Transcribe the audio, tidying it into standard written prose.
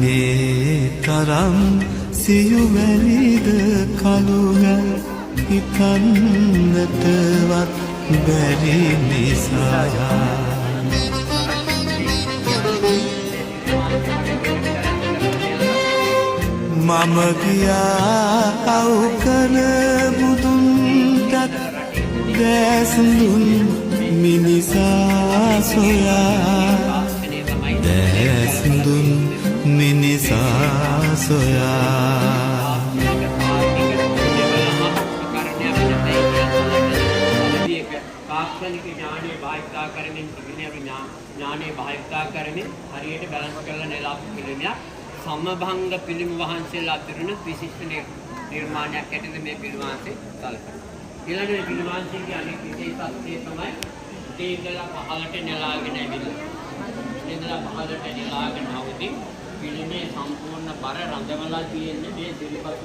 මේ තරම් සියුමැලිද කළුගල් හිතන්නටවත් බැරි නිසාය. මම ගියා අවුකන බුදුන්ටත් දැසඳුන් මිනිසා සොයා දැසඳුන් මිනිසා සොයා තාක්ෂණික ඥානය භාවිතා කරමින් ඥානය භාවිතා කරමින් හරියට බැලන්ස් කරලා නෙලාපු පිළිමයක් සමභංග පිළිම වහන්සේලා අතරින් විශිෂ්ට නිර්මාණයක් ඇටිද මේ පිළිවාංශේ සැලකෙනවා. ඊළඟ පිළිවාංශයේ අනෙක් විශේෂත්වය තමයි තේගලා පහළට නෙලාගෙන ඇවිල්ලා. තේගලා පහළට නෙලාගෙන આવදී පිළිමේ සම්පූර්ණ බර රඳවලා තියෙන්නේ මේ සිරිපත්